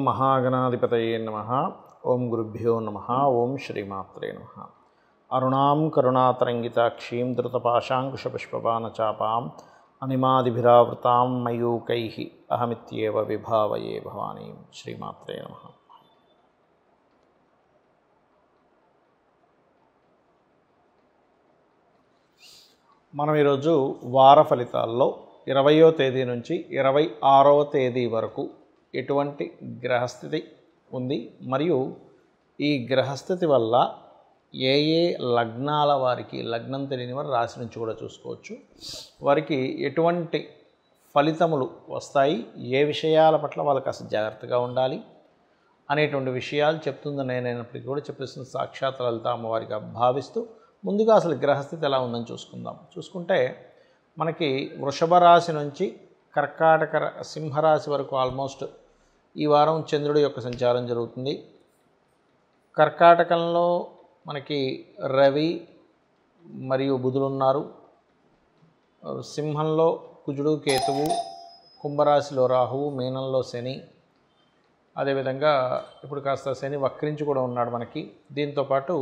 మహాగణాధిపతయే నమః. ఓం గురుభ్యో నమః. ఓం శ్రీమాత్రే నమః. అరుణాం కరుణాతరంగితాక్షీం ధృతపాశాంకుశపుష్పబాణచాపాం అనిమాదిభిరావృతాం మయూకైః అహమిత్యేవ విభావయే భవానీం. శ్రీమాత్రే నమః. మనం ఈరోజు వార ఫలితాల్లో 20వ తేదీ నుంచి 26వ తేదీ వరకు ఎటువంటి గ్రహస్థితి ఉంది, మరియు ఈ గ్రహస్థితి వల్ల ఏ ఏ లగ్నాల వారికి, లగ్నం తెలియని వారు రాశి నుంచి కూడా చూసుకోవచ్చు, వారికి ఎటువంటి ఫలితములు వస్తాయి, ఏ విషయాల పట్ల వాళ్ళకి అసలు జాగ్రత్తగా ఉండాలి అనేటువంటి విషయాలు చెప్తుందని నేనైనప్పటికీ కూడా చెప్పేసిన సాక్షాత్ లలిత అమ్మవారిగా భావిస్తూ ముందుగా అసలు గ్రహస్థితి ఎలా ఉందని చూసుకుంటే మనకి వృషభ రాశి నుంచి కర్కాటక సింహరాశి వరకు ఆల్మోస్ట్ ఈ వారం చంద్రుడి యొక్క సంచారం జరుగుతుంది. కర్కాటకంలో మనకి రవి మరియు బుధుడు ఉన్నారు. సింహంలో కుజుడు కేతువు, కుంభరాశిలో రాహువు, మీనంలో శని, అదేవిధంగా ఇప్పుడు కాస్త శని వక్రించి కూడా ఉన్నాడు మనకి. దీంతోపాటు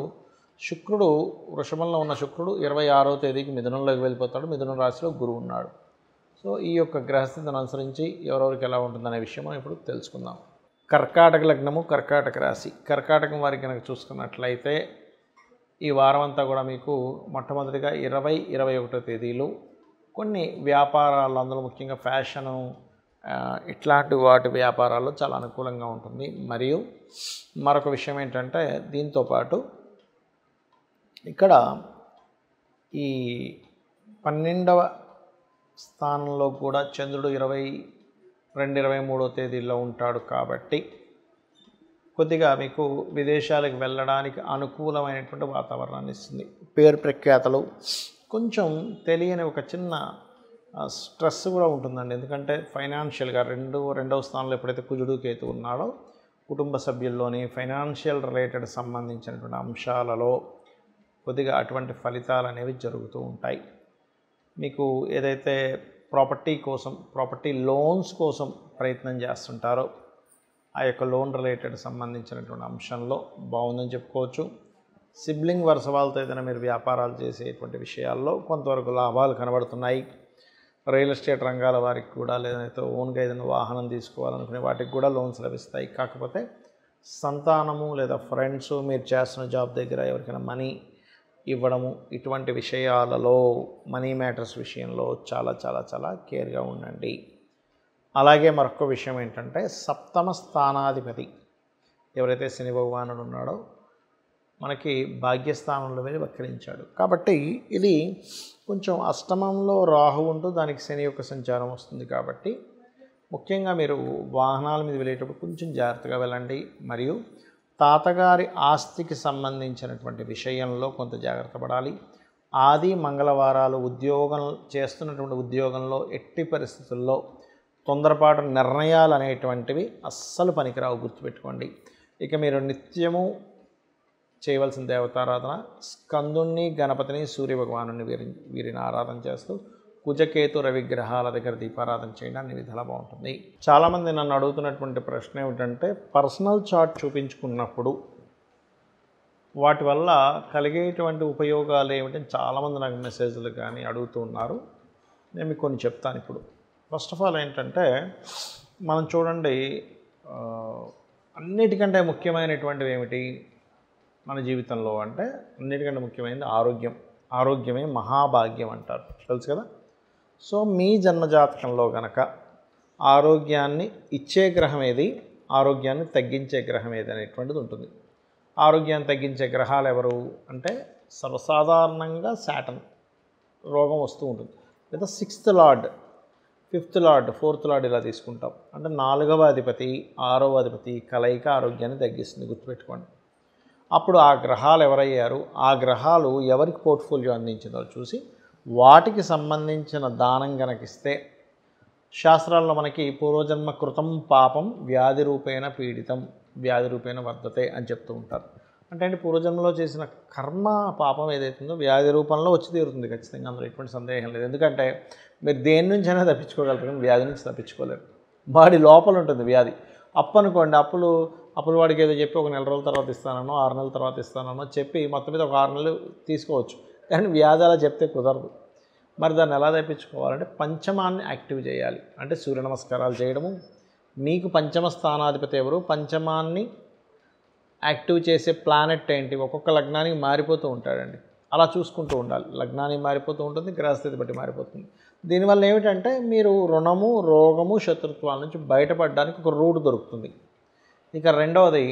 శుక్రుడు, వృషభంలో ఉన్న శుక్రుడు 26వ తేదీకి మిథునంలోకి వెళ్ళిపోతాడు. మిథున రాశిలో గురువు ఉన్నాడు. సో ఈ యొక్క గ్రహస్థితిని అనుసరించి ఎవరెవరికి ఎలా ఉంటుందనే విషయం మనం ఇప్పుడు తెలుసుకుందాం. కర్కాటక లగ్నము, కర్కాటక రాశి. కర్కాటకం వారికి కనుక చూసుకున్నట్లయితే ఈ వారం అంతా కూడా మీకు మొట్టమొదటిగా 20, 21వ తేదీలు కొన్ని వ్యాపారాలు, అందులో ముఖ్యంగా ఫ్యాషను ఇట్లాంటి వాటి వ్యాపారాల్లో చాలా అనుకూలంగా ఉంటుంది. మరియు మరొక విషయం ఏంటంటే దీంతోపాటు ఇక్కడ ఈ 12వ స్థానంలో కూడా చంద్రుడు 22, 23వ తేదీల్లో ఉంటాడు. కాబట్టి కొద్దిగా మీకు విదేశాలకు వెళ్ళడానికి అనుకూలమైనటువంటి వాతావరణాన్ని ఇస్తుంది. పేరు ప్రఖ్యాతలు, కొంచెం తెలియని ఒక చిన్న స్ట్రెస్ కూడా ఉంటుందండి. ఎందుకంటే ఫైనాన్షియల్గా రెండవ స్థానంలో ఎప్పుడైతే కుజుడు కేతు ఉన్నాడో కుటుంబ సభ్యుల్లోని ఫైనాన్షియల్ రిలేటెడ్ సంబంధించినటువంటి అంశాలలో కొద్దిగా అటువంటి ఫలితాలు అనేవి జరుగుతూ ఉంటాయి. మీకు ఏదైతే ప్రాపర్టీ లోన్స్ కోసం ప్రయత్నం చేస్తుంటారో ఆ యొక్క లోన్ రిలేటెడ్ సంబంధించినటువంటి అంశంలో బాగుందని చెప్పుకోవచ్చు. సిబ్లింగ్ వరుస వాళ్ళతో ఏదైనా మీరు వ్యాపారాలు చేసేటువంటి విషయాల్లో కొంతవరకు లాభాలు కనబడుతున్నాయి. రియల్ ఎస్టేట్ రంగాల వారికి కూడా, లేదంటే ఓన్గా ఏదైనా వాహనం తీసుకోవాలనుకునే వాటికి కూడా లోన్స్ లభిస్తాయి. కాకపోతే సంతానము లేదా ఫ్రెండ్స్, మీరు చేస్తున్న జాబ్ దగ్గర ఎవరికైనా మనీ ఇవ్వడము, ఇటువంటి విషయాలలో, మనీ మ్యాటర్స్ విషయంలో చాలా చాలా చాలా కేర్గా ఉండండి. అలాగే మరొక విషయం ఏంటంటే సప్తమ స్థానాధిపతి ఎవరైతే శని భగవానుడు ఉన్నాడో మనకి భాగ్యస్థానంలో వెళ్ళి వక్రించాడు. కాబట్టి ఇది కొంచెం అష్టమంలో రాహు ఉంటూ దానికి శని యొక్క సంచారం వస్తుంది. కాబట్టి ముఖ్యంగా మీరు వాహనాల మీద వెళ్ళేటప్పుడు కొంచెం జాగ్రత్తగా వెళ్ళండి. మరియు తాతగారి ఆస్తికి సంబంధించినటువంటి విషయంలో కొంత జాగ్రత్త పడాలి. ఆది మంగళవారాలు చేస్తున్నటువంటి ఉద్యోగంలో ఎట్టి పరిస్థితుల్లో తొందరపాటు నిర్ణయాలు అనేటువంటివి అస్సలు పనికిరావు, గుర్తుపెట్టుకోండి. ఇక మీరు నిత్యము చేయవలసిన దేవతారాధన స్కందుణ్ణి, గణపతిని, సూర్యభగవాను వీరిని ఆరాధన చేస్తూ కుజకేతు రవిగ్రహాల దగ్గర దీపారాధన చేయడం అన్ని విధాలా బాగుంటుంది. చాలామంది నన్ను అడుగుతున్నటువంటి ప్రశ్న ఏమిటంటే పర్సనల్ చార్ట్ చూపించుకున్నప్పుడు వాటి వల్ల కలిగేటువంటి ఉపయోగాలు ఏమిటని చాలామంది నాకు మెసేజ్లు కానీ అడుగుతూ ఉన్నారు. నేను మీకు కొన్ని చెప్తాను ఇప్పుడు. ఫస్ట్ ఆఫ్ ఆల్ ఏంటంటే మనం చూడండి, అన్నిటికంటే ముఖ్యమైనటువంటివి ఏమిటి మన జీవితంలో అంటే అన్నిటికంటే ముఖ్యమైనది ఆరోగ్యం. ఆరోగ్యమే మహాభాగ్యం అంటారు, తెలుసు కదా. సో మీ జన్మజాతకంలో కనుక ఆరోగ్యాన్ని ఇచ్చే గ్రహం ఏది, ఆరోగ్యాన్ని తగ్గించే గ్రహం ఏది అనేటువంటిది ఉంటుంది. ఆరోగ్యాన్ని తగ్గించే గ్రహాలు ఎవరు అంటే సర్వసాధారణంగా శాటర్న్ రోగం వస్తూ ఉంటుంది, లేదా 6th lord, 5th lord, 4th lord ఇలా తీసుకుంటాం. అంటే 4వ అధిపతి 6వ అధిపతి కలయిక ఆరోగ్యాన్ని తగ్గిస్తుంది, గుర్తుపెట్టుకోండి. అప్పుడు ఆ గ్రహాలు ఎవరయ్యారు, ఆ గ్రహాలు ఎవరికి పోర్ట్ఫోలియో అందించిందో చూసి వాటికి సంబంధించిన దానం గనకిస్తే, శాస్త్రాల్లో మనకి పూర్వజన్మ కృతం పాపం వ్యాధి రూపేణ పీడితం వ్యాధి రూపేణ వర్ధతే అని చెప్తూ ఉంటారు. అంటే పూర్వజన్మలో చేసిన కర్మ పాపం ఏదైతుందో వ్యాధి రూపంలో వచ్చి తీరుతుంది ఖచ్చితంగా, అందులో ఎటువంటి సందేహం లేదు. ఎందుకంటే మీరు దేని నుంచైనా తప్పించుకోగలరు కానీ వ్యాధి నుంచి తప్పించుకోలేరు. బాడీ లోపల ఉంటుంది వ్యాధి. అప్పు అనుకోండి, అప్పులు వాడికి ఏదో చెప్పి ఒక నెల రోజుల తర్వాత ఇస్తానో 6 నెలల తర్వాత ఇస్తానో చెప్పి మొత్తం మీద ఒక 6 నెలలు తీసుకోవచ్చు. కానీ వ్యాధి అలా చెప్తే కుదరదు. మరి దాన్ని ఎలా తెప్పించుకోవాలంటే పంచమాన్ని యాక్టివ్ చేయాలి. అంటే సూర్య నమస్కారాలు చేయడము, మీకు పంచమ స్థానాధిపతి ఎవరు, పంచమాన్ని యాక్టివ్ చేసే ప్లానెట్ ఏంటి, ఒక్కొక్క లగ్నానికి మారిపోతూ ఉంటాడండి. అలా చూసుకుంటూ ఉండాలి. లగ్నానికి మారిపోతూ ఉంటుంది, గ్రహస్థితి బట్టి మారిపోతుంది. దీనివల్ల ఏమిటంటే మీరు రుణము, రోగము, శత్రుత్వాల నుంచి బయటపడడానికి ఒక రూట్ దొరుకుతుంది. ఇక రెండవది,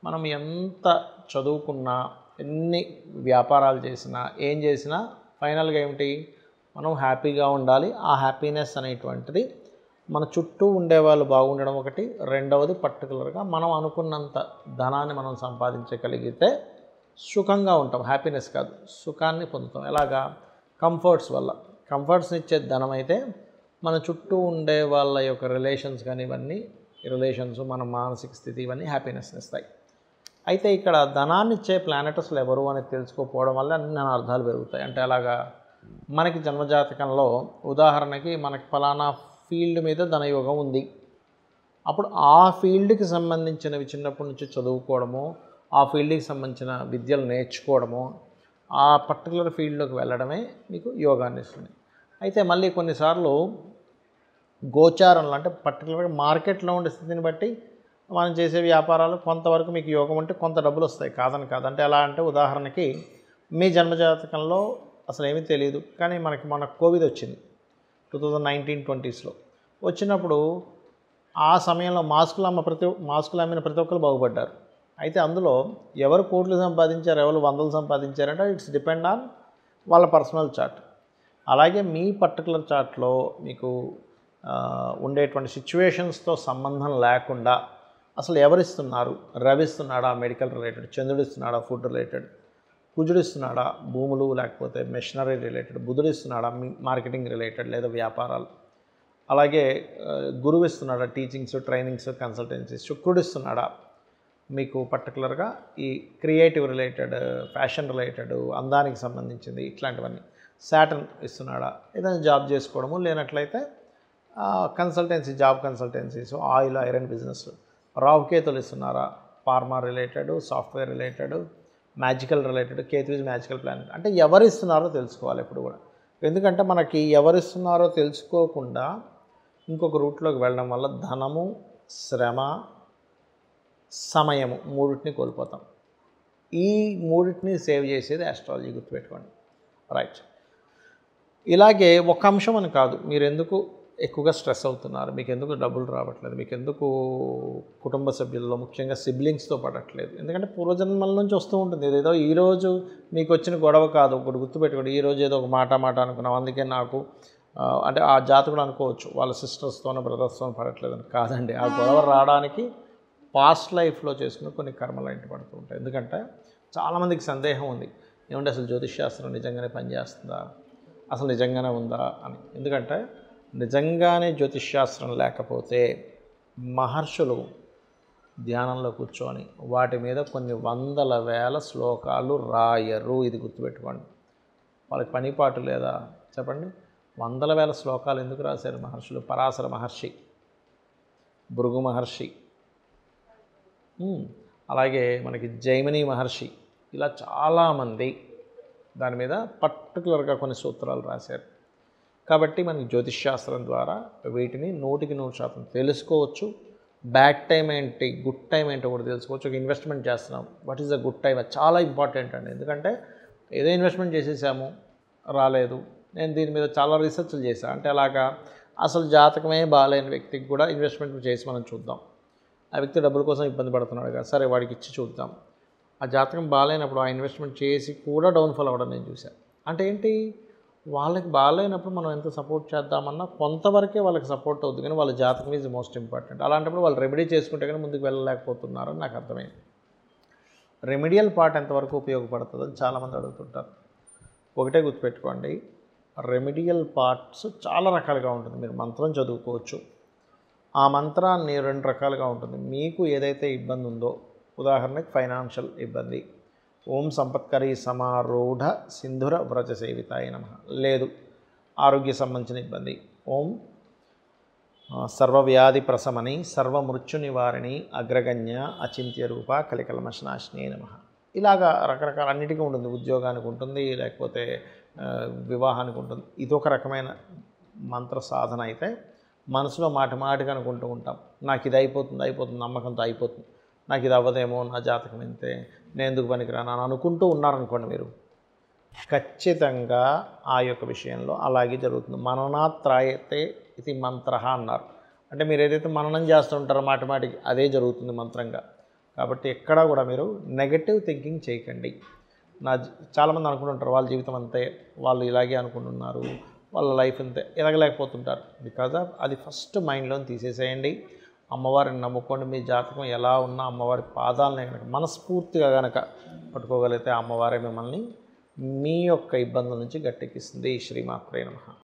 మనం ఎంత చదువుకున్నా, ఎన్ని వ్యాపారాలు చేసినా, ఏం చేసినా ఫైనల్గా ఏమిటి, మనం హ్యాపీగా ఉండాలి. ఆ హ్యాపీనెస్ అనేటువంటిది మన చుట్టూ ఉండేవాళ్ళు బాగుండడం ఒకటి, రెండవది పర్టికులర్గా మనం అనుకున్నంత ధనాన్ని మనం సంపాదించగలిగితే సుఖంగా ఉంటాం. హ్యాపీనెస్ కాదు, సుఖాన్ని పొందుతాం. ఎలాగా, కంఫర్ట్స్ వల్ల. కంఫర్ట్స్ని ఇచ్చే ధనం అయితే మన చుట్టూ ఉండే వాళ్ళ యొక్క రిలేషన్స్ కానీ ఇవన్నీ రిలేషన్స్, మన మానసిక స్థితి ఇవన్నీ హ్యాపీనెస్ని ఇస్తాయి. అయితే ఇక్కడ ధనాన్ని ఇచ్చే ప్లానెటస్లు ఎవరు అని తెలుసుకోకపోవడం వల్ల అన్ని అర్థాలు పెరుగుతాయి. అంటే అలాగా మనకి జన్మజాతకంలో ఉదాహరణకి మనకి ఫలానా ఫీల్డ్ మీద ధనయోగం ఉంది, అప్పుడు ఆ ఫీల్డ్కి సంబంధించినవి చిన్నప్పటి నుంచి చదువుకోవడము, ఆ ఫీల్డ్కి సంబంధించిన విద్యలు నేర్చుకోవడము, ఆ పర్టికులర్ ఫీల్డ్లోకి వెళ్ళడమే మీకు యోగాన్ని ఇస్తుంది. అయితే మళ్ళీ కొన్నిసార్లు గోచారంలో అంటే పర్టికులర్గా మార్కెట్లో ఉండే స్థితిని బట్టి మనం చేసే వ్యాపారాలు కొంతవరకు మీకు యోగం ఉంటే కొంత డబ్బులు వస్తాయి, కాదని కాదు. అంటే ఎలా అంటే ఉదాహరణకి మీ జన్మజాతకంలో అసలు ఏమీ తెలియదు, కానీ మన కోవిడ్ వచ్చింది 2019-20 వచ్చినప్పుడు ఆ సమయంలో మాస్కులు అమ్మిన ప్రతి ఒక్కరు బాగుపడ్డారు. అయితే అందులో ఎవరు కోట్లు సంపాదించారు, ఎవరు వందలు సంపాదించారంటే ఇట్స్ డిపెండ్ ఆన్ వాళ్ళ పర్సనల్ చార్ట్. అలాగే మీ పర్టికులర్ చార్ట్లో మీకు ఉండేటువంటి సిచ్యువేషన్స్తో సంబంధం లేకుండా అసలు ఎవరిస్తున్నారు, రవి ఇస్తున్నాడా మెడికల్ రిలేటెడ్, చంద్రుడు ఇస్తున్నాడా ఫుడ్ రిలేటెడ్, కుజుడు ఇస్తున్నాడా భూములు లేకపోతే మెషినరీ రిలేటెడ్, బుధుడు ఇస్తున్నాడా మార్కెటింగ్ రిలేటెడ్ లేదా వ్యాపారాలు, అలాగే గురువు ఇస్తున్నాడా టీచింగ్స్, ట్రైనింగ్స్, కన్సల్టెన్సీస్, శుక్రుడు ఇస్తున్నాడా మీకు పర్టికులర్గా ఈ క్రియేటివ్ రిలేటెడ్, ఫ్యాషన్ రిలేటెడ్, అందానికి సంబంధించింది ఇట్లాంటివన్నీ, సాటర్న్ ఇస్తున్నాడా, ఏదైనా జాబ్ చేసుకోవడము, లేనట్లయితే consultancy, job consultancies, oil iron business, రాహుకేతులు ఇస్తున్నారా, pharma related, software related, magical related, Ketu is magical planet. అంటే ఎవరిస్తున్నారో తెలుసుకోవాలి ఎప్పుడు కూడా. ఎందుకంటే మనకి ఎవరిస్తున్నారో తెలుసుకోకుండా ఇంకొక రూట్లోకి వెళ్ళడం వల్ల ధనము, శ్రమ, సమయము మూడింటిని కోల్పోతాం. ఈ మూడింటిని సేవ్ చేసేది ఆస్ట్రాలజీ, గుర్తుపెట్టుకోండి. రైట్. ఇలాగే ఒక అంశం అని కాదు, మీరు ఎందుకు ఎక్కువగా స్ట్రెస్ అవుతున్నారు, మీకు ఎందుకు డబ్బులు రావట్లేదు, మీకు ఎందుకు కుటుంబ సభ్యుల్లో ముఖ్యంగా సిబ్లింగ్స్తో పడట్లేదు, ఎందుకంటే పూర్వజన్మల నుంచి వస్తూ ఉంటుంది. ఏదో ఈరోజు మీకు వచ్చిన గొడవ కాదు, ఒకటి గుర్తుపెట్టుకోండి. ఈరోజు ఏదో ఒక మాట అనుకున్నాం, అందుకే నాకు అంటే ఆ జాతకుడు అనుకోవచ్చు వాళ్ళ సిస్టర్స్తోనో బ్రదర్స్తోనో పడట్లేదని. కాదండి, ఆ గొడవ రావడానికి పాస్ట్ లైఫ్లో చేసుకుని కొన్ని కర్మలు ఇంటి పడుతూ ఉంటాయి. ఎందుకంటే చాలామందికి సందేహం ఉంది, ఏమంటే అసలు జ్యోతిష్శాస్త్రం నిజంగానే పనిచేస్తుందా, అసలు నిజంగానే ఉందా అని. ఎందుకంటే నిజంగానే జ్యోతిష్శాస్త్రం లేకపోతే మహర్షులు ధ్యానంలో కూర్చొని వాటి మీద కొన్ని వందల వేల శ్లోకాలు రాయరు. ఇది గుర్తుపెట్టుకోండి. వాళ్ళకి పనిపాటు లేదా చెప్పండి? వందల వేల శ్లోకాలు ఎందుకు రాశారు మహర్షులు? పరాశర మహర్షి, భృగు మహర్షి, అలాగే మనకి జైమిని మహర్షి, ఇలా చాలామంది దాని మీద పర్టికులర్గా కొన్ని సూత్రాలు రాశారు. కాబట్టి మనకి జ్యోతిష్శాస్త్రం ద్వారా వీటిని 100% తెలుసుకోవచ్చు. బ్యాడ్ టైం ఏంటి, గుడ్ టైం ఏంటో కూడా తెలుసుకోవచ్చు. ఒక ఇన్వెస్ట్మెంట్ చేస్తున్నాం, what is the good time, అది చాలా ఇంపార్టెంట్ అండి. ఎందుకంటే ఏదో ఇన్వెస్ట్మెంట్ చేసేసాము, రాలేదు. నేను దీని మీద చాలా రీసెర్చ్లు చేశాను. అంటే అలాగా అసలు జాతకమే బాగాలేని వ్యక్తికి కూడా ఇన్వెస్ట్మెంట్ చేసి మనం చూద్దాం. ఆ వ్యక్తి డబ్బుల కోసం ఇబ్బంది పడుతున్నాడు కదా, సరే వాడికి ఇచ్చి చూద్దాం. ఆ జాతకం బాగాలేనప్పుడు ఆ ఇన్వెస్ట్మెంట్ చేసి కూడా డౌన్ఫాల్ అవ్వడం నేను చూశాను. అంటే ఏంటి, వాళ్ళకి బాగాలేనప్పుడు మనం ఎంత సపోర్ట్ చేద్దామన్నా కొంతవరకే వాళ్ళకి సపోర్ట్ అవుతుంది, కానీ వాళ్ళ జాతకం ఈజ్ మోస్ట్ ఇంపార్టెంట్. అలాంటప్పుడు వాళ్ళు రెమెడీ చేసుకుంటే కానీ ముందుకు వెళ్ళలేకపోతున్నారని నాకు అర్థమైంది. రెమెడియల్ పార్ట్ ఎంతవరకు ఉపయోగపడుతుందని చాలామంది అడుగుతుంటారు. ఒకటే గుర్తుపెట్టుకోండి, రెమెడియల్ పార్ట్స్ చాలా రకాలుగా ఉంటుంది. మీరు మంత్రం చదువుకోవచ్చు, ఆ మంత్రాన్ని 2 రకాలుగా ఉంటుంది. మీకు ఏదైతే ఇబ్బంది ఉందో, ఉదాహరణకి ఫైనాన్షియల్ ఇబ్బంది, ఓం సంపత్కరీ సమారూఢ సింధుర వ్రజ సేవితాయ నమః, లేదు ఆరోగ్య సంబంధించిన ఇబ్బంది, ఓం సర్వవ్యాధి ప్రశమని సర్వమృత్యు నివారిణి అగ్రగణ్య అచింత్య రూప కలికల్మషనాశిని నమః. ఇలాగా రకరకాల అన్నిటికీ ఉంటుంది. ఉద్యోగానికి ఉంటుంది, లేకపోతే వివాహానికి ఉంటుంది. ఇదొక రకమైన మంత్ర సాధన అయితే మనసులో మాటి మాటికి అనుకుంటూ ఉంటాం, నాకు ఇది అయిపోతుంది నమ్మకంతో అయిపోతుంది, నాకు ఇది అవ్వదేమో, నా జాతకం ఇంతే, నేను ఎందుకు పనికిరాను అని అనుకుంటూ ఉన్నారనుకోండి, మీరు ఖచ్చితంగా ఆ యొక్క విషయంలో అలాగే జరుగుతుంది. మననాత్రాయతే ఇది మంత్ర అన్నారు. అంటే మీరు ఏదైతే మననం చేస్తుంటారో మాటిమాటికి అదే జరుగుతుంది మంత్రంగా. కాబట్టి ఎక్కడా కూడా మీరు నెగటివ్ థింకింగ్ చేయకండి. చాలామంది అనుకుంటుంటారు వాళ్ళ జీవితం అంతే, వాళ్ళు ఇలాగే అనుకుంటున్నారు, వాళ్ళ లైఫ్ అంతే, ఎదగలేకపోతుంటారు. బికాజ్ ఆఫ్ అది ఫస్ట్ మైండ్లో తీసేసేయండి. అమ్మవారిని నమ్ముకోండి. మీ జాతకం ఎలా ఉన్నా అమ్మవారి పాదాలను కనుక మనస్ఫూర్తిగా కనుక పట్టుకోగలిగితే అమ్మవారే మిమ్మల్ని మీ యొక్క ఇబ్బందుల నుంచి గట్టెక్కిస్తుంది. శ్రీమాత్రే నమః.